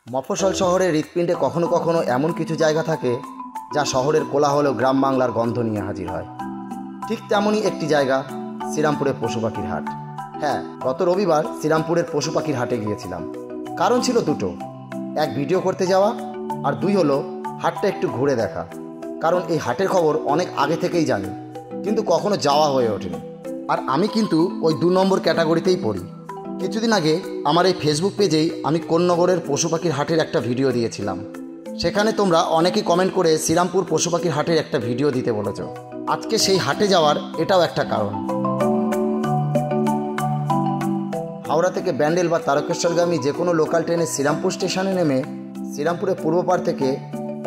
মফস্বল শহরের হৃৎপিণ্ডে কখনো কখনো এমন কিছু জায়গা থাকে যা শহরের কোলাহল গ্রাম বাংলার গন্ধ নিয়ে হাজির হয়। ঠিক তেমনই একটি জায়গা শ্রীরামপুরের পশু পাখির হাট। হ্যাঁ, গত রবিবার শ্রীরামপুরের পশু পাখির হাটে গিয়েছিলাম। কারণ ছিল দুটো, এক ভিডিও করতে যাওয়া, আর দুই হলো হাটটা একটু ঘুরে দেখা। কারণ এই হাটের খবর অনেক আগে থেকেই জানি, কিন্তু কখনো যাওয়া হয়ে ওঠেনি। আর আমি কিন্তু ওই 2 নম্বর ক্যাটাগরিতেই পড়ি। কিছুদিন আগে আমার এই ফেসবুক পেজেই আমি কোন্নগরের পশু পাখির হাটের একটা ভিডিও দিয়েছিলাম। সেখানে তোমরা অনেকেই কমেন্ট করে শ্রীরামপুর পশু পাখির হাটের একটা ভিডিও দিতে বলেছ। আজকে সেই হাটে যাওয়ার এটাও একটা কারণ। হাওড়া থেকে ব্যান্ডেল বা তারকেশ্বরগামী যে কোনো লোকাল ট্রেনে শ্রীরামপুর স্টেশনে নেমে শ্রীরামপুরের পূর্ব পাড় থেকে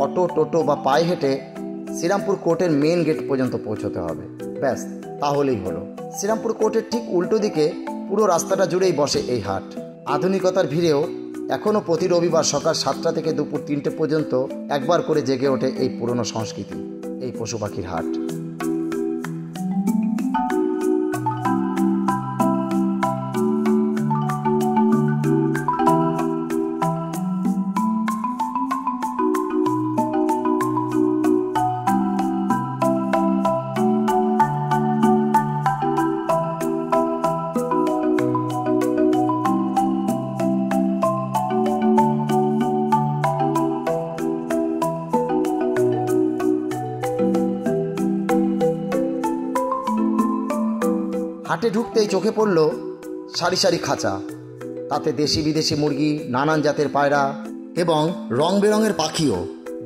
অটো, টোটো বা পায়ে হেঁটে শ্রীরামপুর কোর্টের মেন গেট পর্যন্ত পৌঁছতে হবে। ব্যাস, তাহলেই হলো। শ্রীরামপুর কোর্টের ঠিক উল্টো দিকে পুরো রাস্তাটা জুড়েই বসে এই হাট। আধুনিকতার ভিড়েও এখনও প্রতি রবিবার সকাল 7টা থেকে দুপুর 3টে পর্যন্ত একবার করে জেগে ওঠে এই পুরনো সংস্কৃতি, এই পশু পাখির হাট। হাটে ঢুকতেই চোখে পড়ল সারি সারি খাঁচা, তাতে দেশি বিদেশি মুরগি, নানান জাতের পায়রা এবং রং বেরঙের পাখিও।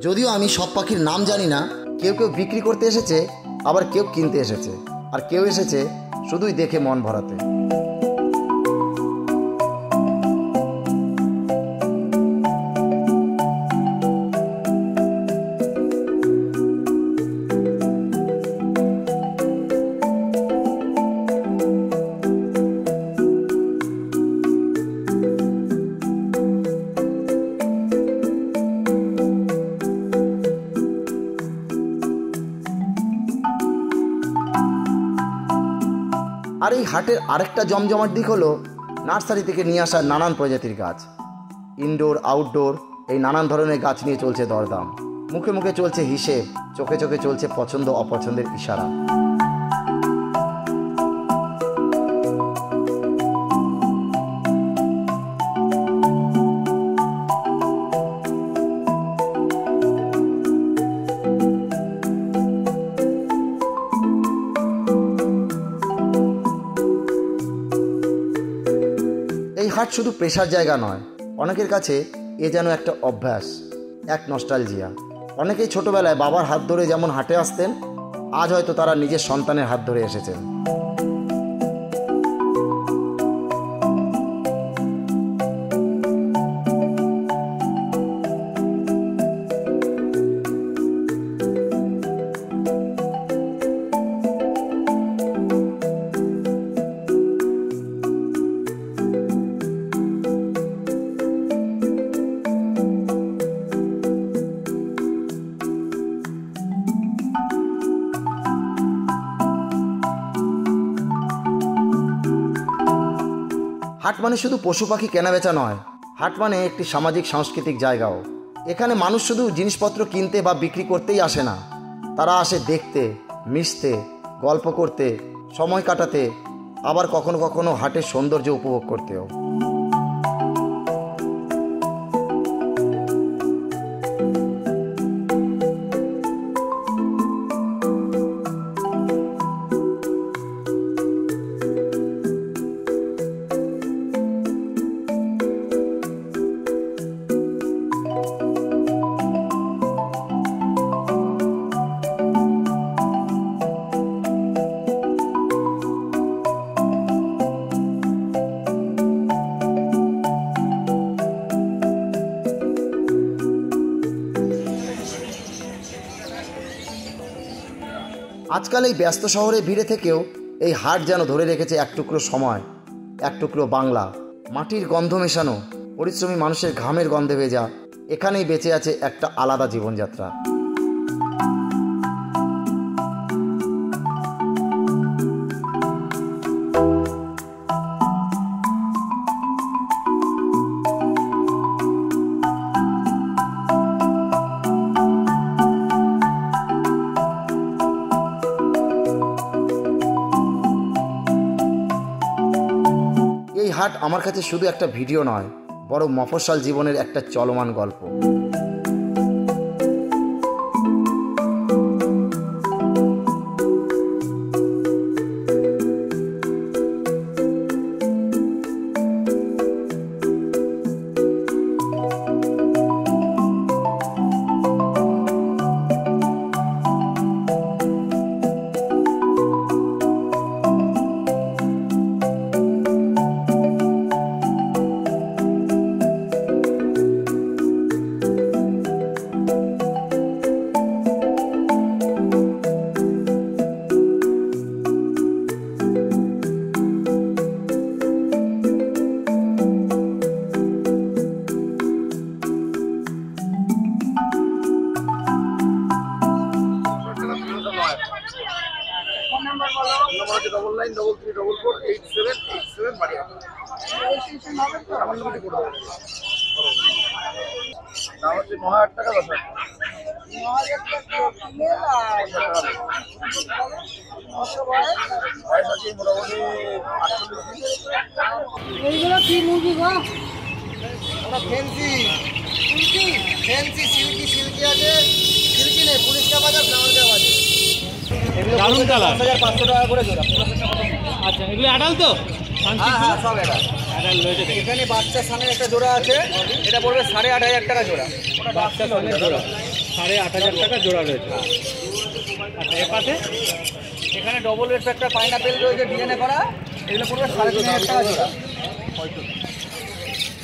যদিও আমি সব পাখির নাম জানি না। কেউ কেউ বিক্রি করতে এসেছে, আবার কেউ কিনতে এসেছে, আর কেউ এসেছে শুধুই দেখে মন ভরাতে। আর এই হাটের আরেকটা জমজমাট দিক হলো নার্সারি থেকে নিয়ে আসা নানান প্রজাতির গাছ। ইনডোর, আউটডোর এই নানান ধরনের গাছ নিয়ে চলছে দরদাম। মুখে মুখে চলছে হিসেব, চোখে চোখে চলছে পছন্দ অপছন্দের ইশারা। এই হাট শুধু পেশার জায়গা নয়, অনেকের কাছে এ যেন একটা অভ্যাস, এক নস্টালজিয়া। অনেকেই ছোটবেলায় বাবার হাত ধরে যেমন হাটে আসতেন, আজ হয়তো তারা নিজের সন্তানের হাত ধরে এসেছেন। হাট মানে শুধু পশু পাখি কেনাবেচা নয়, হাট মানে একটি সামাজিক সাংস্কৃতিক জায়গাও। এখানে মানুষ শুধু জিনিসপত্র কিনতে বা বিক্রি করতেই আসে না, তারা আসে দেখতে, মিশতে, গল্প করতে, সময় কাটাতে, আবার কখনো কখনো হাটের সৌন্দর্য উপভোগ করতেও। আজকাল এই ব্যস্ত শহরে ভিড়ে থেকেও এই হাট যেন ধরে রেখেছে এক টুকরো সময়, এক টুকরো বাংলা। মাটির গন্ধ মেশানো, পরিশ্রমী মানুষের ঘামের গন্ধে ভেজা, এখানেই বেঁচে আছে একটা আলাদা জীবনযাত্রা। হাট আমার কাছে শুধু একটা ভিডিও নয়, বড় মফস্বল জীবনের একটা চলমান গল্প। এইগুলো কি মুরগি গো? ফ্যান্সি সিল্কি আছে, সিল্কি নেই, পুলিশকা বাজার, ব্রাউনকা বাজার। দারুন কালার, 500 টাকা করে জোড়া। আচ্ছা এগুলো অ্যাডাল্ট তো? হ্যাঁ সব এটা অ্যাডাল্ট রয়েছে। এখানে বাচ্চা সামনে একটা জোড়া আছে, এটা পড়বে 8,500 টাকা জোড়া। বাচ্চা সামনের জোড়া 8,500 টাকা জোড়া রয়েছে। আচ্ছা এর পাশে এখানে ডবল রেড একটা পাইনাপেল রয়েছে, ডিএনএ করা, এগুলো পড়বে 3,500 টাকা জোড়া।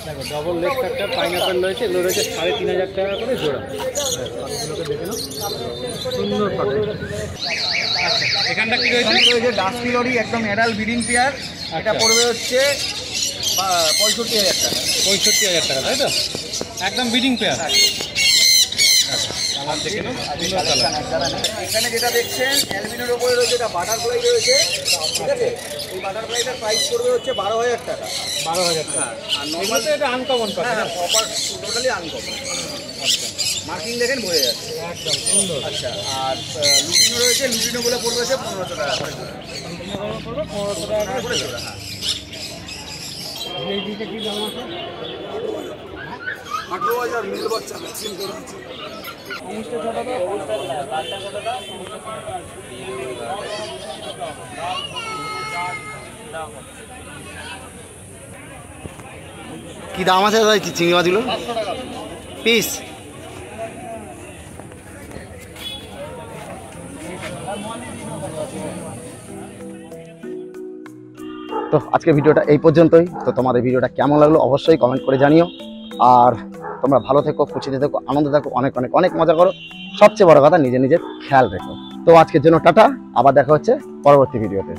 দেখো ডবল লেগ একটা পাইনাপেল রয়েছে, এগুলো রয়েছে 3,500 টাকা করে জোড়া। পাখিগুলোকে দেখে নাও, সুন্দর পাখি। আচ্ছা এখানটা কি রয়েছে? এখানে রয়েছে ডাস্কি লরি, একদম অ্যাডাল্ট ব্রিডিং পেয়ার, এটা পড়বে হচ্ছে 65,000 টাকা। 65,000 টাকা, তাই তো? একদম ব্রিডিং পেয়ার। কালার দেখে নাও, সুন্দর কালার। এখানে যেটা দেখছেন অ্যালবিনোর উপরে রয়েছে, এটা বাটারফ্লাই রয়েছে, ঠিক আছে? এই বাটারফ্লাইটার প্রাইস পড়বে হচ্ছে 12,000 টাকা। 12,000 টাকা। আর এগুলো নর্মাল তো এটা আনকমন পাখি না? Proper totally uncommon. আচ্ছা মার্কিং দেখেন বোঝা যাচ্ছে। একদম সুন্দর। আচ্ছা আর লুটিনো রয়েছে, লুটিনোগুলো পড়বে হচ্ছে 1500 টাকা করে জোড়া। 1500 টাকা করে জোড়া, হ্যাঁ। এই দিকে কি দাম আছে? 18,000 মিল বাচ্চা ভ্যাকসিন করে আছে। কি দাম আছে দাদা চিংড়ি মাছগুলো? 500 টাকা পিস। তো আজকে ভিডিওটা এই পর্যন্তই। তো তোমাদের ভিডিওটা কেমন লাগলো অবশ্যই কমেন্ট করে জানিও। আর তোমরা ভালো থেকো, খুশিতে থেকো, আনন্দে থাকো, অনেক অনেক অনেক মজা করো। সবচেয়ে বড় কথা নিজের খেয়াল রেখো। তো আজকের জন্য টাটা, আবার দেখা হচ্ছে পরবর্তী ভিডিওতে।